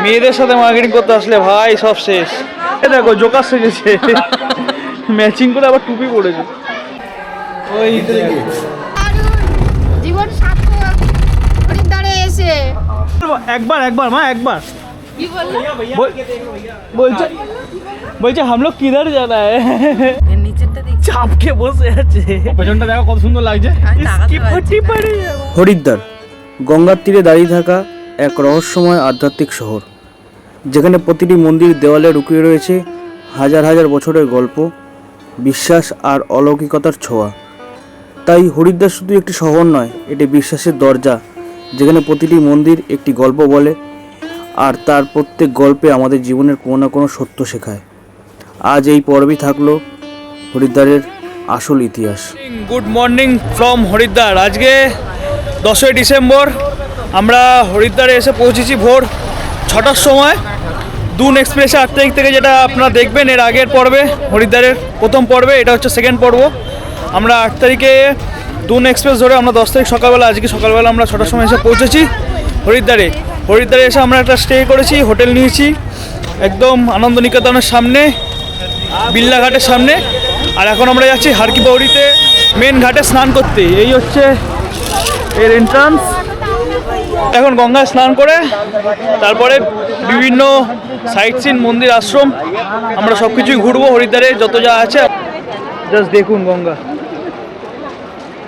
মেয়েদের সাথে মার্কেটিং করতে আসলে ভাই সব শেষ। এ দেখো জোকার সেজেছে, ম্যাচিং করে আবার টুপি পড়েছে। ওই জীবন সার্থক হরিদ্বারে এসে। একবার একবার মা একবার কি বললো? বলছে বলছে हम लोग किधर जाना है। নিচেরটা দেখি, চাপকে বসে আছে, পেছনটা দেখো কত সুন্দর লাগছে। হরিদ্বার গঙ্গার তীরে দাঁড়িয়ে থাকা এক রহস্যময় আধ্যাত্মিক শহর, যেখানে প্রতিটি মন্দির দেওয়ালে লুকিয়ে রয়েছে হাজার হাজার বছরের গল্প, বিশ্বাস আর অলৌকিকতার ছোঁয়া। তাই হরিদ্বার শুধু একটি শহর নয়, এটি বিশ্বাসের দরজা, যেখানে প্রতিটি মন্দির একটি গল্প বলে আর তার প্রত্যেক গল্পে আমাদের জীবনের কোনো না কোনো সত্য শেখায়। আজ এই পর্বই থাকলো হরিদ্বারের আসল ইতিহাস। Good morning from Haridwar. আজকে 10ই ডিসেম্বর আমরা হরিদ্বারে এসে পৌঁছেছি ভোর 6টার সময়। দুন এক্সপ্রেসে 8 তারিখ থেকে, যেটা আপনারা দেখবেন এর আগের পর্বে, হরিদ্বারের প্রথম পর্বে, এটা হচ্ছে সেকেন্ড পর্ব। আমরা 8 তারিখে দুন এক্সপ্রেস ধরে আমরা 10 তারিখ সকালবেলা, আজকে সকালবেলা আমরা 6টার সময় এসে পৌঁছেছি হরিদ্বারে। হরিদ্বারে এসে আমরা একটা স্টে করেছি, হোটেল নিয়েছি একদম আনন্দ নিকেতনের সামনে, বিল্লা ঘাটের সামনে। আর এখন আমরা যাচ্ছি হার কি পৌরিতে মেন ঘাটে স্নান করতে। এই হচ্ছে এর এন্ট্রান্স। এখন গঙ্গায় স্নান করে তারপরে বিভিন্ন সাইট সিন, মন্দির, আশ্রম আমরা সব কিছুই ঘুরবো হরিদ্বারে যত যা আছে। জাস্ট দেখুন গঙ্গা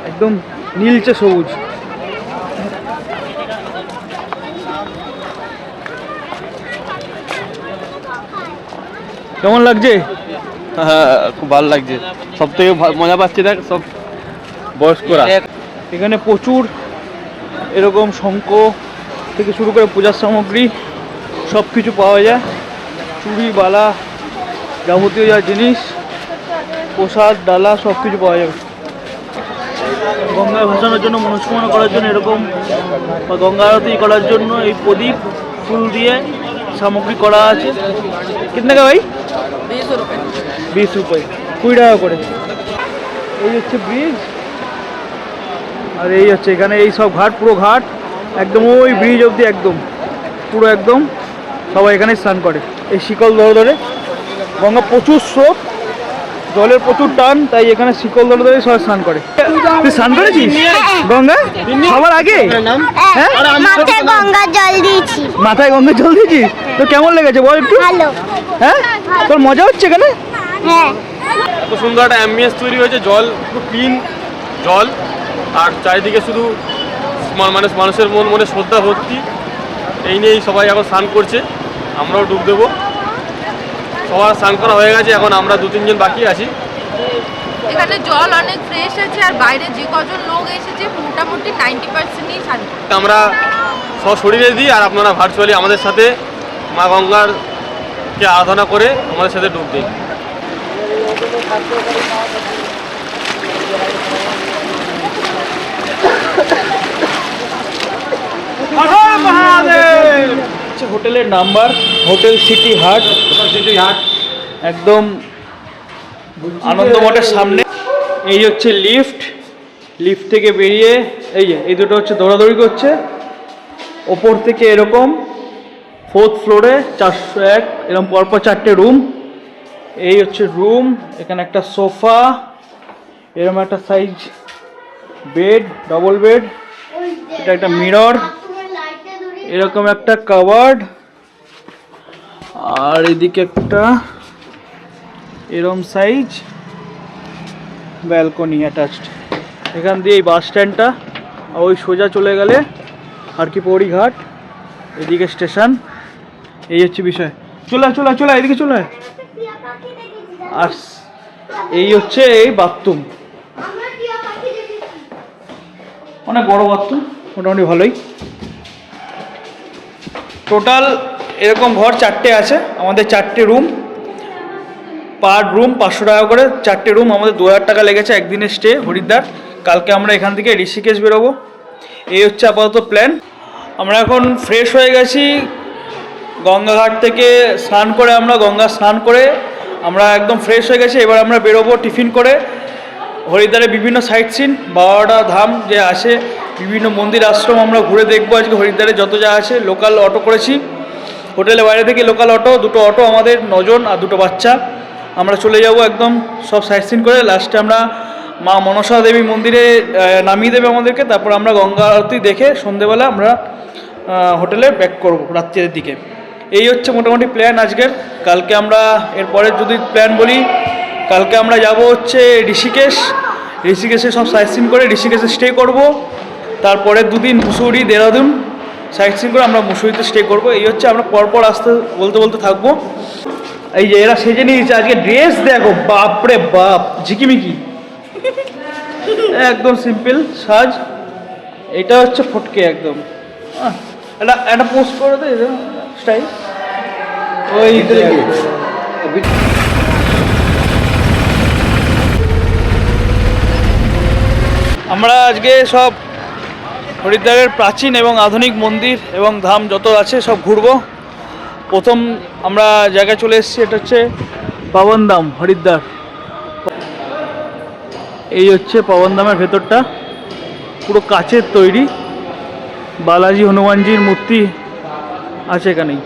একদম নীলচে সবুজ। কেমন লাগছে? হ্যাঁ, খুব ভালো লাগছে। সব থেকে মজা পাচ্ছি দেখ সব বয়স্করা। এখানে প্রচুর এরকম শঙ্খ থেকে শুরু করে পূজার সামগ্রী সব কিছু পাওয়া যায়, চুড়ি, বালা, যাবতীয় যা জিনিস, প্রসাদ, ডালা সব কিছু পাওয়া যাবে। গঙ্গায় ভাসানোর জন্য, মনস্কামনা করার জন্য এরকম, বা গঙ্গা আরতি করার জন্য এই প্রদীপ ফুল দিয়ে সামগ্রী করা আছে। কিতনে কা ভাই? 20 রুপিয়ে, 20 টাকা করে। এই হচ্ছে ব্রিজ, আর এই হচ্ছে এখানে এই সব ঘাট, পুরো ঘাট একদম ওই ব্রিজ অবধি, একদম পুরো একদম সবাই এখানে স্নান করে। এই শিকল ধরে ধরে, গঙ্গা প্রচুর স্রোত, জলের প্রচুর টান, তাই এখানে শিকল ধরে ধরে সবাই স্নান করে। তুই স্নান করেছিস গঙ্গা সবার আগে? হ্যাঁ, মাথায় গঙ্গা জল দিয়েছি। মাথায় গঙ্গা জল দিয়েছিস? তো কেমন লেগেছে বল একটু? ভালো। হ্যাঁ, তোর মজা হচ্ছে এখানে? হ্যাঁ, এত সুন্দর একটা অ্যাম্বিয়েন্স তৈরি হয়েছে, জল পুরো ক্লিন জল, আর চারিদিকে শুধু মানুষের মনে শ্রদ্ধা ভক্তি। এই নিয়েই সবাই এখন স্নান করছে, আমরাও ডুব দেবো। সবার স্নান করা হয়ে গেছে, এখন আমরা 2-3 জন বাকি আছি। এখানে জল অনেক ফ্রেশ আছে, আর বাইরে যে কজন লোক এসেছে মোটামুটি 90%ই শান্ত। আমরা সশরীরে দিই, আর আপনারা ভার্চুয়ালি আমাদের সাথে মা গঙ্গারকে আরাধনা করে আমাদের সাথে ডুব দিই। হোটেলের নাম্বার, হোটেল সিটি হাট, একদম আনন্দ মঠের সামনে। এই হচ্ছে লিফট, লিফট থেকে বেরিয়ে এই যে এই দুটো হচ্ছে দৌড়াদৌড়ি করছে। ওপর থেকে এরকম 4th ফ্লোরে 401 এরকম পরপর 4টে রুম। এই হচ্ছে রুম, এখানে একটা সোফা, এরকম একটা সাইজ বেড, ডবল বেড, এটা একটা মিরর, এরকম একটা কাভার্ড, আর এদিকে একটা এরকম সাইজ ব্যালকনি অ্যাটাচড। এখান দিয়ে এই বাস স্ট্যান্ডটা, আর ওই সোজা চলে গেলে হার কি পৌরি ঘাট, এদিকে স্টেশন। এই হচ্ছে বিষয়। চলে চলে চলে এদিকে চলে। আর এই হচ্ছে এই বাথরুম, অনেক বড় বাথরুম, মোটামুটি ভালোই। টোটাল এরকম ঘর 4টে আছে, আমাদের 4টে রুম, পার রুম 500 টাকা করে, 4টে রুম। আমাদের 2000 টাকা লেগেছে একদিনের স্টে হরিদ্বার। কালকে আমরা এখান থেকে ঋষিকেশ বেরোবো। এই হচ্ছে আপাতত প্ল্যান। আমরা এখন ফ্রেশ হয়ে গেছি, গঙ্গাঘাট থেকে স্নান করে, আমরা গঙ্গা স্নান করে আমরা একদম ফ্রেশ হয়ে গেছি। এবার আমরা বেরোবো টিফিন করে। হরিদ্বারে বিভিন্ন সাইট সিন, 12টা ধাম যে আসে, বিভিন্ন মন্দির, আশ্রম আমরা ঘুরে দেখবো আজকে হরিদ্বারে যত যা আছে। লোকাল অটো করেছি, হোটেলের বাইরে থেকে লোকাল অটো, দুটো অটো আমাদের 9 জন আর দুটো বাচ্চা। আমরা চলে যাব একদম সব সাইট সিন করে। লাস্টে আমরা মা মনসা দেবী মন্দিরে নামিয়ে দেবে আমাদেরকে। তারপর আমরা গঙ্গা আরতি দেখে সন্ধেবেলা আমরা হোটেলে ব্যাক করব রাত্রের দিকে। এই হচ্ছে মোটামুটি প্ল্যান আজকের। কালকে আমরা এরপরে যদি প্ল্যান বলি, কালকে আমরা যাব হচ্ছে ঋষিকেশে সব সাইট সিন করে ঋষিকেশে স্টে করব। তারপরে 2 দিন মুসৌরি দেহরাদুন সাইট সিন করে আমরা মুসৌরিতে স্টে করব। এই হচ্ছে আমরা পরপর আসতে বলতে থাকবো। এই যে এরা সেজে নিয়েছে আজকে, ড্রেস দেখো বাপরে বাপ, ঝিকিমিকি, একদম সিম্পল সাজ। এটা হচ্ছে ফটকে একদম। একটা পোস্ট করে দে স্টাইল ওই। আমরা আজকে সব হরিদ্বারের প্রাচীন এবং আধুনিক মন্দির এবং ধাম যত আছে সব ঘুরবো। প্রথম আমরা জায়গায় চলে এসেছি, এটা হচ্ছে পাবনধাম হরিদ্বার। এই হচ্ছে পাবনধামের ভেতরটা, পুরো কাচের তৈরি। বালাজি হনুমানজির মূর্তি আছে এখানেই।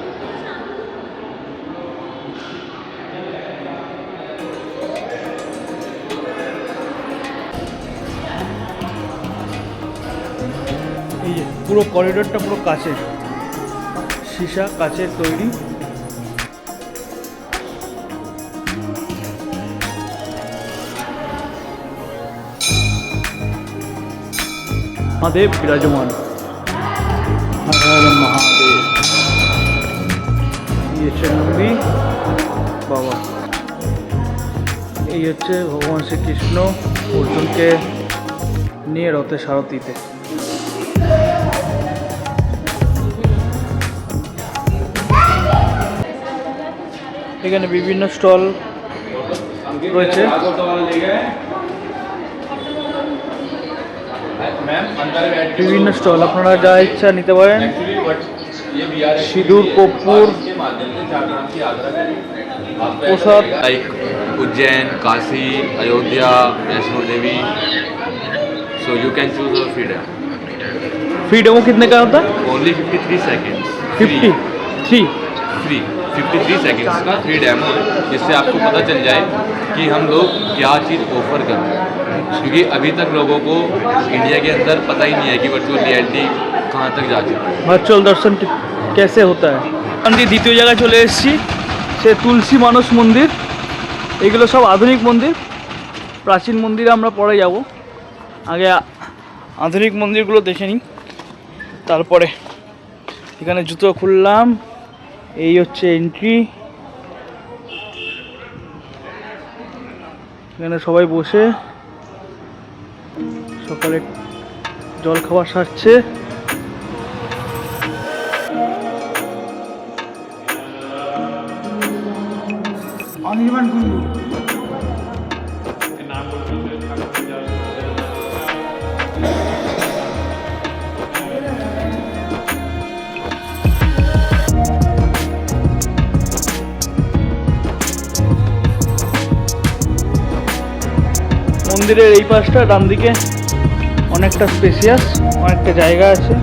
এই যে পুরো করিডোরটা পুরো কাচের, সীসা কাচের তৈরি। মহাদেব বিরাজমান, হর হর মহাদেব। এই হচ্ছে নন্দী বাবা। এই হচ্ছে ভগবান শ্রীকৃষ্ণ অর্জুনকে নিয়ে রথে সারথিতে। এখানে বিভিন্ন স্টল রয়েছে। বিভিন্ন স্টল, আপনারা যা ইচ্ছা নিতে পারেন। সিঁদুর, কর্পূর, প্রসাদ। Like Ujjain, Kashi, Ayodhya, Vaishno Devi, so you can choose a free demo. Free demo कितने का होता है? ओनली 53 सेकेंड्स 53 फ्री 53 सेकेंड्स का फ्री डेमो है, जिससे आपको पता चल जाए कि हम लोग क्या चीज़ ऑफर कर रहे हैं, क्योंकि अभी तक लोगों को इंडिया के अंदर पता ही नहीं है कि वर्चुअल रियलिटी कहाँ तक जा चुकी है। ভার্চুয়াল দর্শন कैसे होता है। আমি দ্বিতীয় জায়গায় চলে এসেছি, সে তুলসী মানস মন্দির। এগুলো সব আধুনিক মন্দির, প্রাচীন মন্দিরে আমরা পরে যাব। আগে আধুনিক মন্দিরগুলো দেখে নিই, তারপরে। এখানে জুতো খুললাম, এই হচ্ছে এন্ট্রি। এখানে সবাই বসে সকালে জল খাবার সারছে। অনির্বাণ কুণ্ডু মন্দিরের এই পাশটা ডান দিকে অনেকটা স্পেসিয়াস, অনেকটা জায়গা আছে।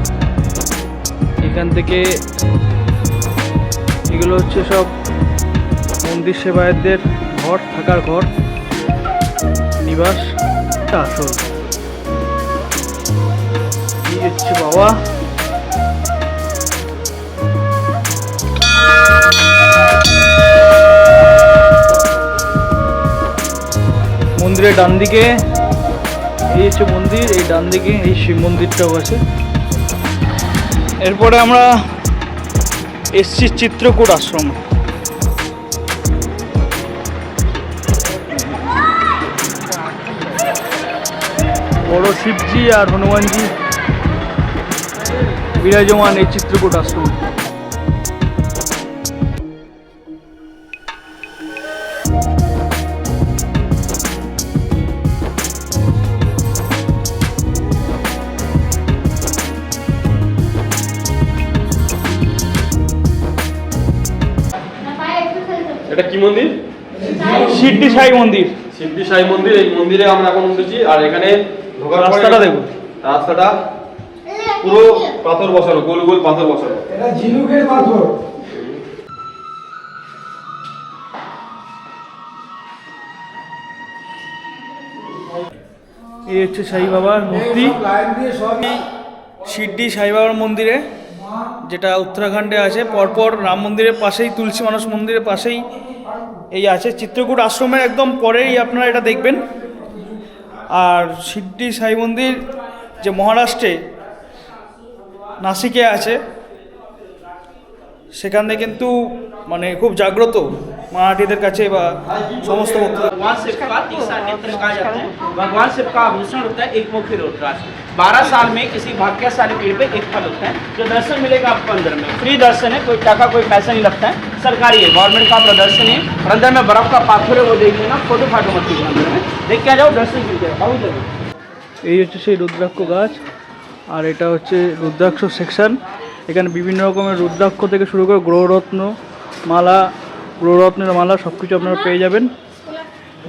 এখান থেকে এগুলো হচ্ছে সব মন্দির সেবায়তদের ঘর, থাকার ঘর, নিবাস। আসল এই হচ্ছে বাবা। মন্দিরের ডান দিকে এই হচ্ছে মন্দির, এই ডান দিকে এই শিব মন্দিরটাও আছে। এরপরে আমরা এসছি চিত্রকূট আশ্রম। বড় শিবজি আর হনুমানজি বিরাজমান এই চিত্রকূট আশ্রম। এটা কি মন্দির? সিদ্ধি সাই মন্দির। সিদ্ধি সাই মন্দির। এই মন্দিরে আমরা এখন উঠেছি। আর এখানে ঢোকার পরে রাস্তাটা দেখুন, রাস্তাটা পুরো পাথর বসানো, গোল গোল পাথর বসানো। এটা ঝিনুকের পাথর। এই হচ্ছে সাই বাবার মূর্তি শিরডি সাই বাবার মন্দিরে, যেটা উত্তরাখণ্ডে আছে। পরপর রাম মন্দিরের পাশেই, তুলসী মানস মন্দিরের পাশেই এই আছে। চিত্রকূট আশ্রমের একদম পরেই আপনারা এটা দেখবেন। আর শিরডি সাই মন্দির যে মহারাষ্ট্রে নাসিকে আছে, সেখানে কিন্তু মানে খুব জাগ্রত মারাঠিদের কাছে বা সমস্ত ভক্তদের। भगवान शिव का तीसरा नेत्र कहा जाता है। भगवान शिव का आभूषण होता है एक मुखी रुद्राक्ष। 12 साल में किसी भाग्यशाली पीढ़ पे एक फल होता है, जो दर्शन मिलेगा आपको अंदर में। फ्री दर्शन है, कोई टाका कोई पैसा नहीं लगता है, सरकारी है, गवर्नमेंट का प्रदर्शन है। और अंदर में बर्फ का पाथर है, वो देख लेना, फोटो फाटो मत कीजिए अंदर में, देख के आ जाओ, दर्शन कीजिए बहुत जरूरी। এই হচ্ছে সেই রুদ্রাক্ষ গাছ, আর এটা হচ্ছে রুদ্রাক্ষ সেকশন। এখানে বিভিন্ন রকমের রুদ্রাক্ষ থেকে শুরু করে গ্রহরত্ন মালা, গ্রহরত্নের মালা সব কিছু আপনারা পেয়ে যাবেন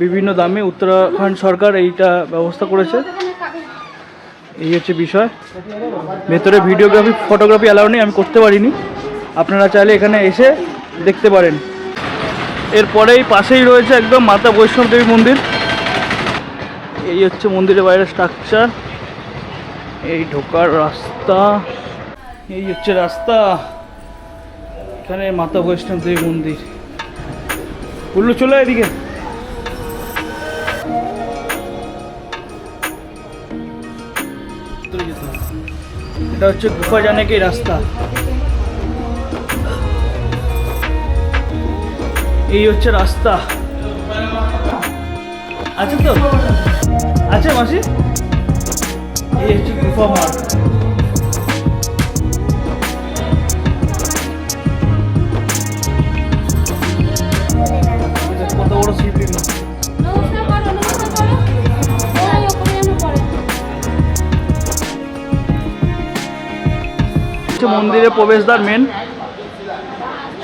বিভিন্ন দামে। উত্তরাখণ্ড সরকার এইটা ব্যবস্থা করেছে। এই হচ্ছে বিষয়। ভেতরে ভিডিওগ্রাফি ফটোগ্রাফি অ্যালাউ নেই, আমি করতে পারিনি, আপনারা চাইলে এখানে এসে দেখতে পারেন। এরপরেই পাশেই রয়েছে একদম মাতা বৈষ্ণব দেবী মন্দির। এই হচ্ছে মন্দিরের বাইরের স্ট্রাকচার, এই ঢোকার রাস্তা, এই হচ্ছে রাস্তা। এখানে মাতা বৈষ্ণব দেবী মন্দির। উল্লু চলে এদিকে। এটা হচ্ছে গুফা জানে কি রাস্তা। এই হচ্ছে রাস্তা। আছে তো? আছে মাসি? এই হচ্ছে গুফা মার্গ। কত বড় শিবলিঙ্গ। মন্দিরের প্রবেশদ্বার মেন,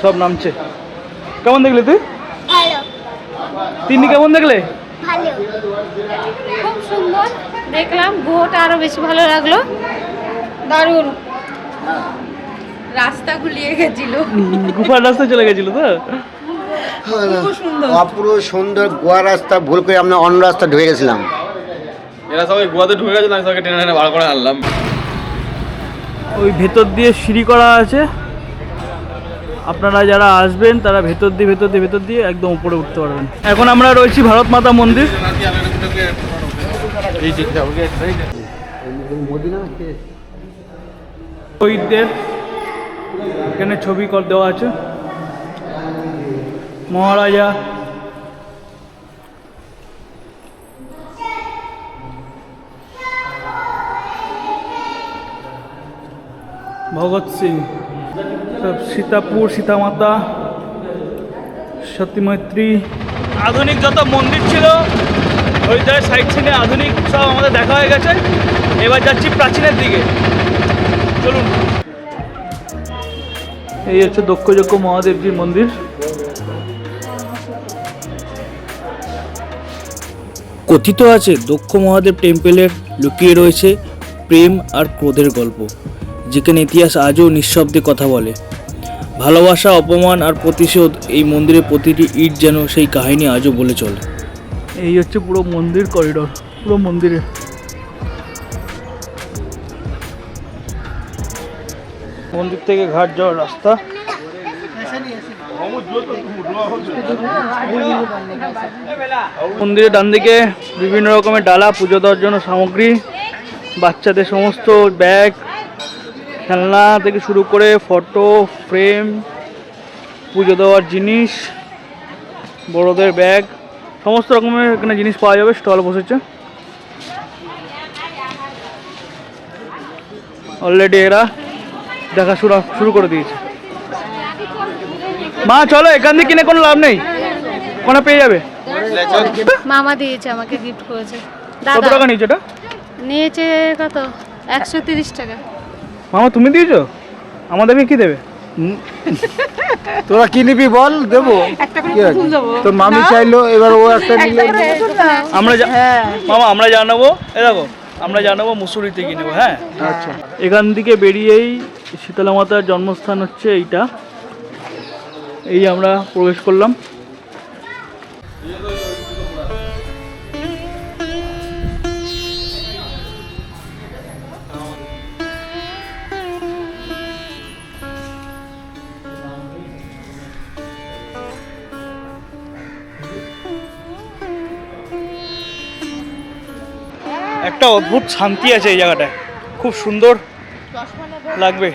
সব নামছে। কেমন দেখলে তুই? ভালো তিনি কেমন দেখলে? ভালো খুব সুন্দর দেখলাম, গুহটা আরো বেশি ভালো লাগলো, দারুণ। রাস্তা গুলিয়ে গেছিল, গুফার রাস্তায় চলে গেছিল তো। অপূর্ব সুন্দর গোয়া রাস্তা ভুল করে আমরা অন্য রাস্তা ঢুকে গেছিলাম। এরা সবাই গোয়াতে ঢুকে গেছে, আমি সবাইকে টেনে টেনে বার করে আনলাম। ওই ভেতর দিয়ে সিঁড়ি করা আছে, আপনারা যারা আসবেন তারা ভেতর দিয়ে একদম উপরে উঠতে পারবেন। এখন আমরা রয়েছি ভারত মাতা মন্দির। শহীদদের এখানে ছবি দেওয়া আছে। মহারাজা ভগৎ সিং, সীতাপুর, সীতামাতা, সতী মৈত্রী। আধুনিক যত মন্দির ছিল হরিদ্বারের সাইড সিনে আধুনিক সব আমাদের দেখা হয়ে গেছে। এবার যাচ্ছি প্রাচীনের দিকে, চলুন। এই হচ্ছে দক্ষযজ্ঞ মহাদেবজির মন্দির। কথিত আছে দক্ষ মহাদেব টেম্পেলের লুকিয়ে রয়েছে প্রেম আর ক্রোধের গল্প, যেখানে ইতিহাস আজও নিঃশব্দে কথা বলে। ভালোবাসা, অপমান আর প্রতিশোধ, এই মন্দিরের প্রতিটি ইট যেন সেই কাহিনী আজও বলে চলে। এই হচ্ছে পুরো মন্দির করিডোর, পুরো মন্দিরে। মন্দির থেকে ঘাট যাওয়ার রাস্তা। মন্দিরের ডান দিকে বিভিন্ন রকমের ডালা, পুজো দেওয়ার জন্য সামগ্রী, বাচ্চাদের সমস্ত ব্যাগ, খেলনা থেকে শুরু করে ফটো ফ্রেম, পুজো দেওয়ার জিনিস, বড়দের ব্যাগ, সমস্ত রকমের এখানে জিনিস পাওয়া যাবে। স্টল বসেছে অলরেডি, এরা দেখা শুরু করে দিয়েছে। মা চলো, এখান থেকে কিনে কোনো লাভ নেই, ওখানে পেয়ে যাবে। মামা দিয়েছে, আমাকে গিফট করেছে। কত টাকা নিয়েছো এটা? নিয়েছে কত? 130 টাকা। মামা তুমি দিয়েছো, আমাদেরকে কি দেবে? তোরা কি নিবি বল, দেবো। তোর মামি চাইলো, এবার ও একটা নিলে। আমরা মামা আমরা জানাবো, এ দেখো আমরা জানাবো মুসুরিতে গিয়ে নেবো। হ্যাঁ আচ্ছা। এখান থেকে বেরিয়েই শীতলা মাতার জন্মস্থান হচ্ছে এইটা। এই আমরা প্রবেশ করলাম। একটা অদ্ভুত শান্তি আছে এই জায়গাটায়, খুব সুন্দর লাগবে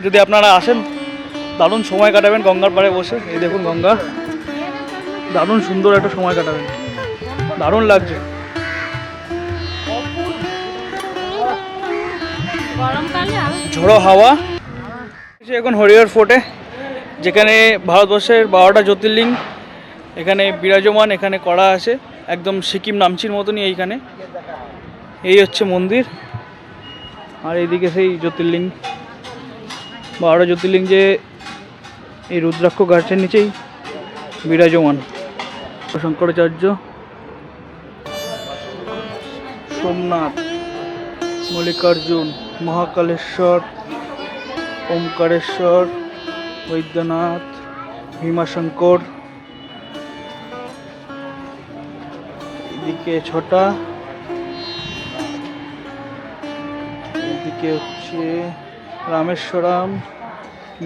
যদি আপনারা আসেন। দারুণ সময় কাটাবেন গঙ্গার পাড়ে বসে। এই দেখুন গঙ্গা, দারুণ সুন্দর একটা সময় কাটাবেন, দারুণ লাগছে। ঝোড়ো হাওয়া। এখন হরিহর ফোর্টে, যেখানে ভারতবর্ষের 12টা জ্যোতির্লিঙ্গ এখানে বিরাজমান, এখানে করা আছে একদম সিকিম নামচির মতনই। এইখানে এই হচ্ছে মন্দির, আর এইদিকে সেই জ্যোতির্লিঙ্গ, 12টা জ্যোতির্লিঙ্গ যে এই রুদ্রাক্ষ গাছের নিচেই বিরাজমান। শঙ্করাচার্য, সোমনাথ, মল্লিকার্জুন, মহাকালেশ্বর, ওমকারেশ্বর, বৈদ্যনাথ, ভীমাশঙ্কর, এদিকে ছটা, এদিকে হচ্ছে রামেশ্বরম,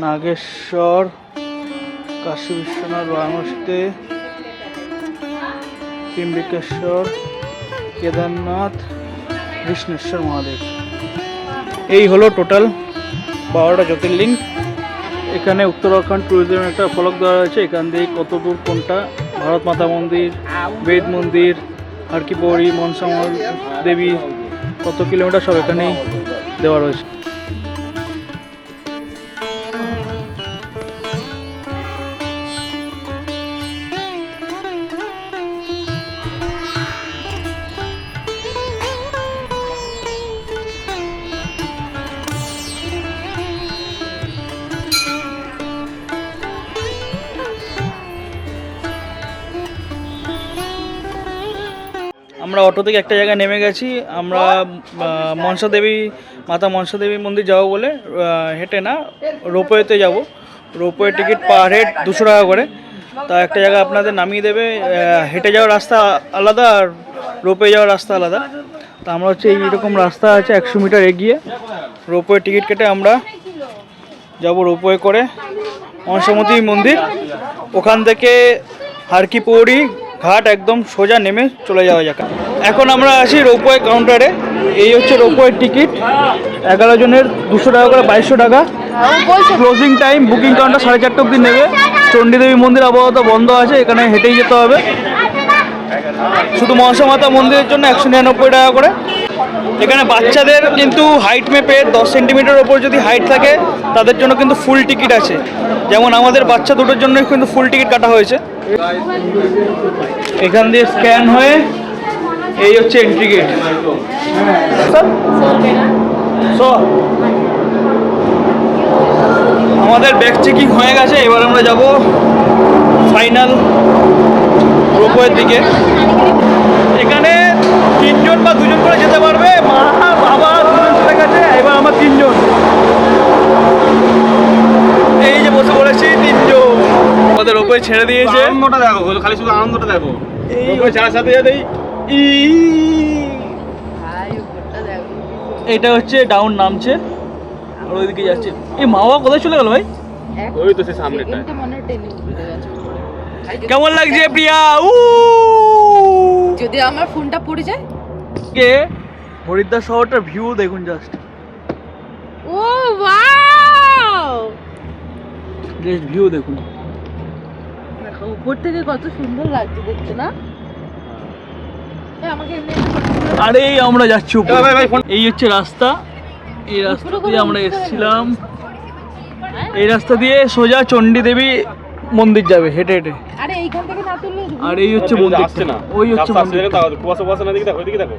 নাগেশ্বর, কাশী বিশ্বনাথ, বারাণসীতে ত্রিম্বকেশ্বর, কেদারনাথ, কৃষ্ণেশ্বর মহাদেব। এই হলো টোটাল 12টা জ্যোতির্লিঙ্গ। এখানে উত্তরাখণ্ড ট্যুরিজমের একটা ফলক দেওয়া হয়েছে, এখান দিয়ে কত দূর কোনটা, ভারত মাতা মন্দির, বেদ মন্দির, আর কি পৌরি, মনসা দেবী, কত কিলোমিটার সব এখানেই দেওয়া রয়েছে। আমরা অটো থেকে একটা জায়গায় নেমে গেছি। আমরা মনসা দেবী, মাতা মনসা দেবী মন্দির যাবো বলে হেঁটে না, রোপওয়েতে যাব। রোপওয়ে টিকিট পার হেড 200 টাকা করে। তা একটা জায়গা আপনাদের নামিয়ে দেবে, হেঁটে যাওয়ার রাস্তা আলাদা আর রোপওয়ে যাওয়ার রাস্তা আলাদা। তা আমরা হচ্ছে এইরকম রাস্তা আছে 100 মিটার এগিয়ে, রোপওয়ে টিকিট কেটে আমরা যাব রোপওয়ে করে মনসামতী মন্দির। ওখান থেকে হারকি পৌরি ঘাট একদম সোজা নেমে চলে যাওয়া যাক। এখন আমরা আছি রোপওয়ে কাউন্টারে। এই হচ্ছে রোপওয়ের টিকিট, 11 জনের 200 টাকা করে, 2200 টাকা। ক্লোজিং টাইম, বুকিং কাউন্টার 4:30 অবধি নেবে। চণ্ডীদেবী মন্দির আপাতত বন্ধ আছে, এখানে হেঁটেই যেতে হবে। শুধু মনসা মাতা মন্দিরের জন্য 199 টাকা করে। এখানে বাচ্চাদের কিন্তু হাইট মেপে 10 সেন্টিমিটার ওপর যদি হাইট থাকে তাদের জন্য কিন্তু ফুল টিকিট আছে, যেমন আমাদের বাচ্চা দুটোর জন্য কিন্তু ফুল টিকিট কাটা হয়েছে। এখান দিয়ে স্ক্যান হয়ে এই হচ্ছে এন্ট্রি গেট। আমাদের ব্যাগ চেকিং হয়ে গেছে, এবার আমরা যাব ফাইনাল রোপওয়ের দিকে। এখানে 3 জন বা 2 জন করে যেতে পারবে, মা বাবা 2 জন চলে গেছে, এবার আমরা 3 জন। এই যে বসে পড়েছি 3 জন, আমাদের রোপওয়ে ছেড়ে দিয়েছে। আনন্দটা দেখো, খালি শুধু আনন্দটা দেখো। এই যার সাথে সাথেই এটা হচ্ছে ডাউন নামছে আর ওইদিকে যাচ্ছে। এই মা বাবা কোথায় চলে গেল ভাই? ওই তো সে সামনেটা। কেমন লাগছে প্রিয়া? যদি আমার ফোনটা পড়ে যায়। কে হরিদ্বার শহরটার ভিউ দেখুন জাস্ট। ও ওয়াও, জাস্ট ভিউ দেখুন, দেখো উপর থেকে কত সুন্দর লাগছে দেখতে না? আমাকে আরে এই আমরা যাচ্ছি উপরে। এই হচ্ছে রাস্তা, এই রাস্তা দিয়ে আমরা এসেছিলাম। এই রাস্তা দিয়ে সোজা চণ্ডী দেবী মন্দির যাবে হেঁটে হেঁটে। আরে এইখান থেকে না তুললে। আর এই হচ্ছে মন্দির, ওই হচ্ছে মন্দির। কুয়াশা কুয়াশা না, দিকে দেখো, ওইদিকে দেখো।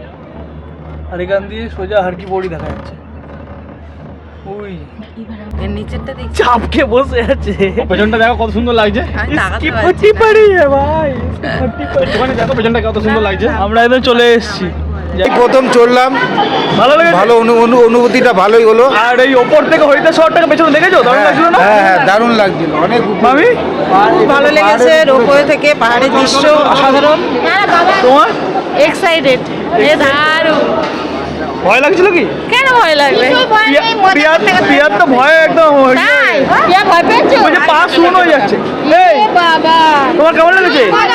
আর এখান দিয়ে সোজা হারকি পৌড়ি দেখা যাচ্ছে। ওই এর নিচেরটা দেখছি, চাপকে বসে আছে। পেছনটা দেখো কত সুন্দর লাগছে। इसकी फटी पड़ी है भाई, फटी पड़ी। ওখানে দেখো পেছনটা কত সুন্দর লাগছে। আমরা একদম চলে এসেছি। প্রথম চললাম, ভালো লাগে, ভালো অনুভূতিটা ভালোই হলো। আর এই ওপর থেকে হরিদ্বার শহরটাকে পেছনে দেখেছো, দারুণ লাগছিল না? হ্যাঁ হ্যাঁ, দারুণ লাগছিল অনেক। মামি ভালো লেগেছে, রোপওয়ে থেকে পাহাড়ের দৃশ্য অসাধারণ। তোমার এক্সাইটেড, এ দারুণ। ভয় লাগছিল কি? কেন ভয় লাগবে? পিয়ার তো ভয় একদম তাই পিয়া ভয় পেয়েছো? ওই যে পা শুন হয়ে যাচ্ছে। এই বাবা তোমার কেমন লেগেছে? ভালো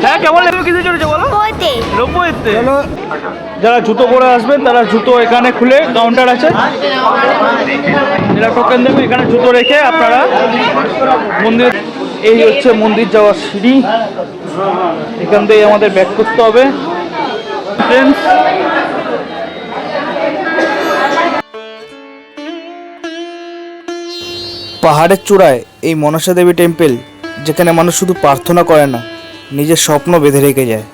হ্যাঁ কেমন লেগেছে? কিসে চড়েছে বলো? ওতে রোপওয়েতে। যারা জুতো পরে আসবেন তারা জুতো এখানে খুলে কাউন্টার আছে, এরা টোকেন দেবে, এখানে জুতো রেখে আপনারা মন্দির। এই হচ্ছে মন্দির যাওয়ার সিঁড়ি, এখান থেকে আমাদের ব্যাক করতে হবে। Friends, পাহাড়ের চূড়ায় এই মনসা দেবী টেম্পল, যেখানে মানুষ শুধু প্রার্থনা করে না, নিজের স্বপ্ন বেঁধে রেখে যায়।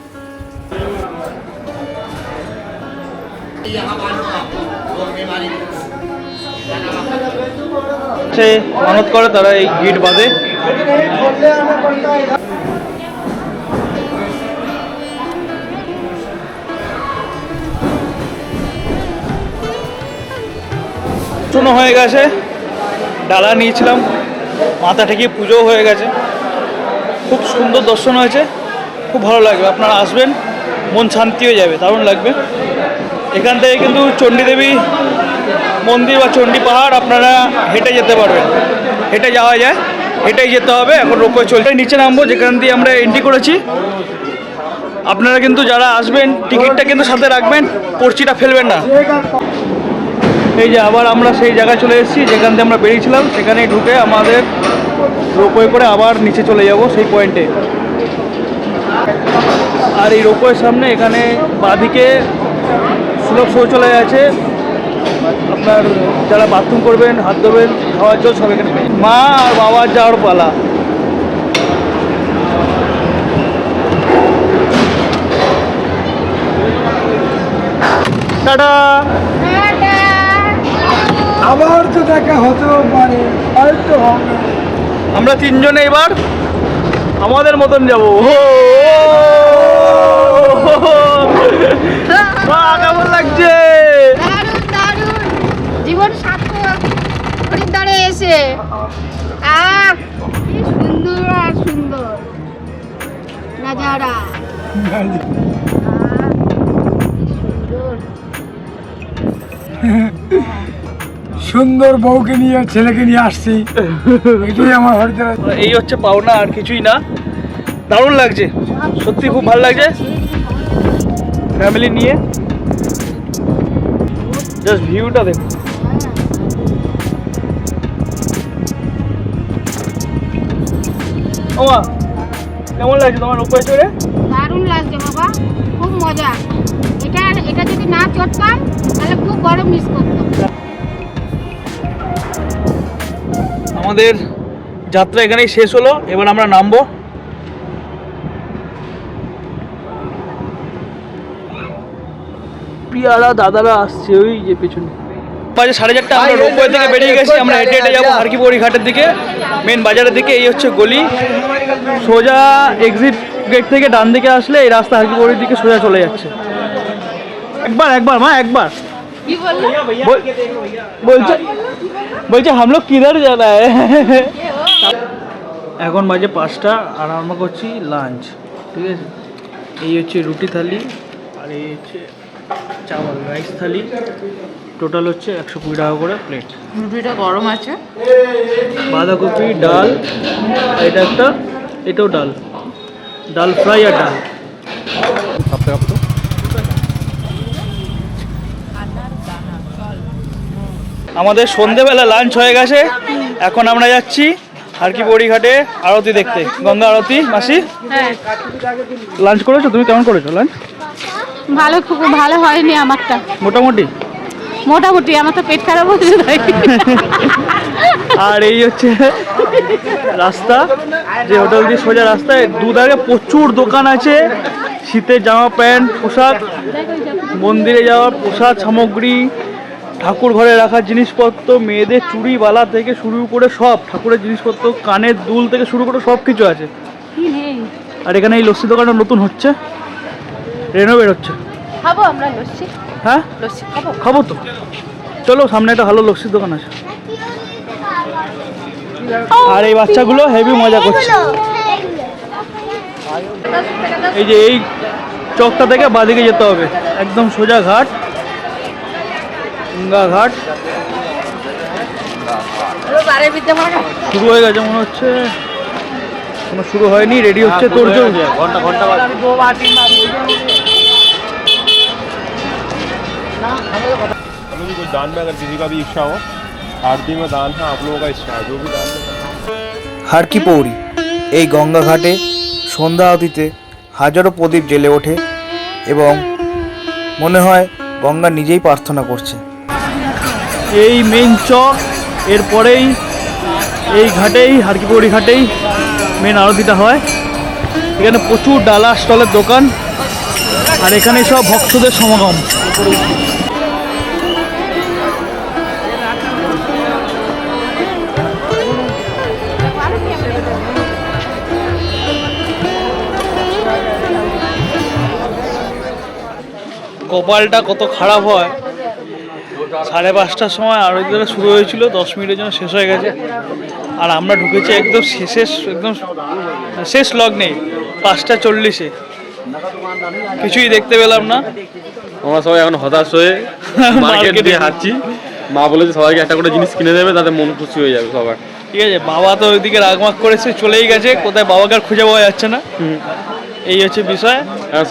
সে মানত করে তারা এই গিট বাঁধে। চুনো হয়ে গেছে, ডালা নিয়েছিলাম, মাথা থেকে পুজো হয়ে গেছে, খুব সুন্দর দর্শন হয়েছে, খুব ভালো লাগবে। আপনারা আসবেন, মন শান্তি হয়ে যাবে, দারুণ লাগবে। এখান থেকে কিন্তু চণ্ডী দেবী মন্দির বা চণ্ডী পাহাড় আপনারা হেঁটে যেতে পারবেন, হেঁটে যাওয়া যায়, হেঁটেই যেতে হবে। এখন রোপওয়ে চলছে, নিচে নামবো যেখান দিয়ে আমরা এন্ট্রি করেছি। আপনারা কিন্তু যারা আসবেন টিকিটটা কিন্তু সাথে রাখবেন, পর্চিটা ফেলবেন না। এই যে আবার আমরা সেই জায়গায় চলে এসেছি যেখান থেকে আমরা বেরিয়েছিলাম, সেখানেই ঢুকে আমাদের রোপওয়ে করে আবার নিচে চলে যাব সেই পয়েন্টে। আর এই রোপওয়ের সামনে এখানে বাঁদিকে সুলভ শৌচালয় আছে, আপনার যারা বাথরুম করবেন, হাত ধোবেন, খাওয়ার জল সব এখানে পেয়ে। মা আর বাবার যাওয়ার পালা। টাটা। আবার তো দেখা হতেও পারে, হয়তো হবে। আমরা তিনজনে এবার আমাদের মতন যাবো। কেমন লাগছে? জীবন সার্থক হরিদ্বারে এসে। কি সুন্দর আর সুন্দর নাজারা। সুন্দর বউকে নিয়ে ছেলেকে নিয়ে আসছি, এটাই আমার হরিদ্বার। এই হচ্ছে পাওনা, আর কিছুই না। দারুণ লাগছে, সত্যি খুব ভালো লাগছে ফ্যামিলি নিয়ে। জাস্ট ভিউটা দেখো। ওমা কেমন লাগছে তোমার রোপওয়ে চড়ে? দারুণ লাগছে বাবা, খুব মজা। এটা যদি না চড়তাম তাহলে খুব বড় মিস করতাম। আমাদের যাত্রা এখানেই শেষ হলো, এবার আমরা নামবো। পিয়ারা দাদারা আসছে ওই যে পেছনে। বাজে 4:30, আমরা রোপওয়ে থেকে বেরিয়ে গেছি। আমরা হেঁটে হেঁটে যাবো হারকিপৌরি ঘাটের দিকে, মেন বাজারের দিকে। এই হচ্ছে গলি, সোজা এক্সিট গেট থেকে ডান দিকে আসলে এই রাস্তা হারকিপৌরির দিকে সোজা চলে যাচ্ছে। একবার মা একবার কি বললো? বলছে हम लोग किधर जाना है। এখন বাজে 5টা আর আমরা করছি লাঞ্চ, ঠিক আছে। এই হচ্ছে রুটি থালি আর এই হচ্ছে চাওয়াল রাইস থালি, টোটাল হচ্ছে 120 টাকা করে প্লেট। রুটিটা গরম আছে, বাঁধাকপি, ডাল, এটা একটা, এটাও ডাল, ডাল ফ্রাই আর ডাল। আমাদের সন্ধেবেলা লাঞ্চ হয়ে গেছে, এখন আমরা যাচ্ছি হারকিপৌরি ঘাটে আরতি দেখতে, গঙ্গা আরতি। মাসি লাঞ্চ করেছো? তুমি কেমন করেছো লাঞ্চ? ভালো, খুব ভালো হয়নি আমারটা। মোটামুটি মোটামুটি, আমার তো পেট খারাপ হচ্ছে তাই। আর এই হচ্ছে রাস্তা, যে হোটেল দিয়ে সোজা রাস্তায় দুধারে প্রচুর দোকান আছে, শীতের জামা প্যান্ট, পোশাক, মন্দিরে যাওয়ার প্রসাদ সামগ্রী, ঠাকুর ঘরে রাখার জিনিসপত্র, মেয়েদের চুড়ি বালা থেকে শুরু করে সব, ঠাকুরের জিনিসপত্র, কানের দুল থেকে শুরু করে সব কিছু আছে। আর এখানে এই লস্যি দোকানটা নতুন হচ্ছে, রেনোভেট হচ্ছে। খাবো আমরা লস্যি? হ্যাঁ লস্যি খাবো। খাবো তো, চলো সামনে একটা ভালো লস্যির দোকান আছে। আর এই বাচ্চাগুলো হেভি মজা করছে। এই যে এই চকটা থেকে বাঁদিকে যেতে হবে, একদম সোজা ঘাট, গঙ্গা ঘাট শুরু হয়ে গেছে মনে হচ্ছে, কোনো শুরু হয়নি, রেডি হচ্ছে তোর জন্য। ঘন্টা ঘন্টা कोई दान में अगर किसी का भी इच्छा हो, आरती में दान है, आप लोगों का इच्छा है जो भी दान में। হারকি পৌরি এই গঙ্গা ঘাটে সন্ধ্যা আরতিতে হাজারো প্রদীপ জ্বেলে ওঠে এবং মনে হয় গঙ্গা নিজেই প্রার্থনা করছে। এই মেইন চক, এরপরেই এই ঘাটেই হারকি পৌরি ঘাটেই মেন আরতিটা হয়। এখানে প্রচুর ডালা স্টলের দোকান আর এখানে সব ভক্তদের সমাগম। কপালটা কত খারাপ হয়, 5:30টার সময় আরতিটা শুরু হয়েছিল, 10 মিনিটের জন্য শেষ হয়ে গেছে। আর আমরা ঢুকেছি একদম একদম শেষ লগ্নে 5:40-এ, কিছুই দেখতে পেলাম না। আমরা সবাই এখন হতাশ হয়ে মার্কেট দিয়ে হাঁটছি। মা বলেছে সবাইকে একটা করে জিনিস কিনে দেবে, তাদের মন খুশি হয়ে যাবে সবার। ঠিক আছে, বাবা তো ওইদিকে রাগমাগ করেছে, চলেই গেছে, কোথায় বাবাকে আর খুঁজে পাওয়া যাচ্ছে না। এই হচ্ছে বিষয়,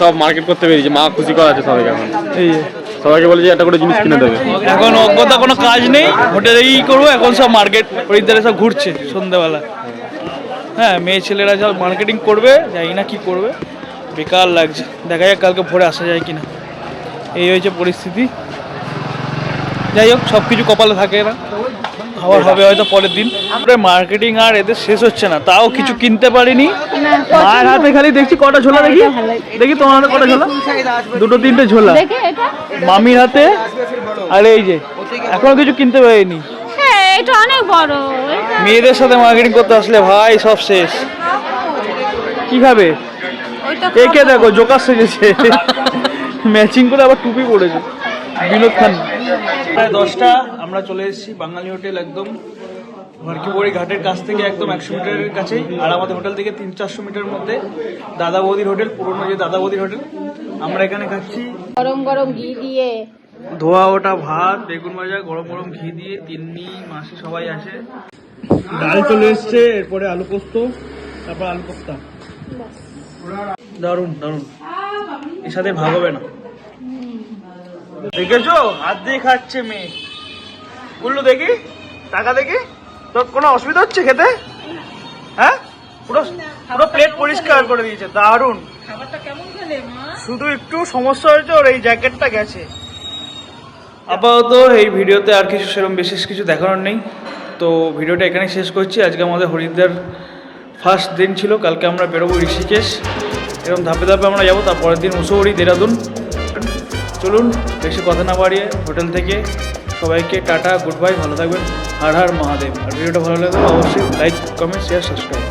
সব মার্কেট করতে পেরেছি, মা খুশি করা আছে সবাইকে। এখন এই সবাইকে বলেছে একটা করে জিনিস কিনে দেবে। এখন অজ্ঞতা কোনো কাজ নেই, হোটেলেই করবো। এখন সব মার্কেট হরিদ্বারে সব ঘুরছে সন্ধ্যাবেলা। হ্যাঁ, মেয়ে ছেলেরা সব মার্কেটিং করবে, জানি না কি করবে, বেকার লাগছে। দেখা যাক কালকে ভোরে আসা যায় কিনা। এই হয়েছে পরিস্থিতি। যাই হোক, সব কিছু কপালে থাকে না, খাবার হবে হয়তো পরের দিন। মার্কেটিং আর এদের শেষ হচ্ছে না, তাও কিছু কিনতে পারিনি। মায়ের হাতে খালি দেখছি কটা ঝোলা, দেখি দেখি তোমার হাতে কটা ঝোলা, 2-3টে ঝোলা মামির হাতে। আর এই যে এখনো কিছু কিনতে পারিনি। এটা অনেক বড়। মেয়েদের সাথে মার্কেটিং করতে আসলে ভাই সব শেষ। কি খাবে? একে দেখো জোকার সেজেছে, ম্যাচিং করে আবার টুপি পড়েছে, বিনোদ খান। প্রায় 10টা, আমরা চলে এসেছি বাঙালি হোটেল, একদম হারকি পৌরি ঘাটের কাছ থেকে একদম 100 মিটারের কাছেই। আর আমাদের হোটেল থেকে 300-400 মিটারের মধ্যে দাদা বৌদির হোটেল, পুরোনো যে দাদা বৌদির হোটেল। আমরা এখানে খাচ্ছি গরম গরম ঘি দিয়ে ধোয়া ওটা ভাত, বেগুন ভাজা, গরম গরম ঘি দিয়ে। তিন্নি মাসি সবাই আসে। ডাল চলে এসছে, এরপরে আলু পোস্ত, তারপর আলু কোফতা। দারুন দারুন, এর সাথে ভাগ হবে না। দেখেছো, হাত দিয়ে খাচ্ছে মেয়ে। বললো দেখি, টাকা দেখি, তোর কোনো অসুবিধা হচ্ছে খেতে? হ্যাঁ, পুরো পুরো প্লেট পরিষ্কার করে দিয়েছে। দারুন। শুধু একটু সমস্যা হয়েছে, ওর এই জ্যাকেটটা গেছে। আপাতত এই ভিডিওতে আর কিছু সেরকম বিশেষ কিছু দেখানোর নেই, তো ভিডিওটা এখানেই শেষ করছি। আজকে আমাদের হরিদ্বার ফার্স্ট দিন ছিল, কালকে আমরা বেরোবো ঋষিকেশ। এরকম ধাপে ধাপে আমরা যাবো, তারপরের দিন মুসৌরি, দেরাদুন। চলুন বেশি কথা না বাড়িয়ে হোটেল থেকে সবাইকে টাটা, গুড বাই, ভালো থাকবেন, হর হর মহাদেব। আর ভিডিওটা ভালো লাগলে অবশ্যই লাইক, কমেন্ট, শেয়ার, সাবস্ক্রাইব।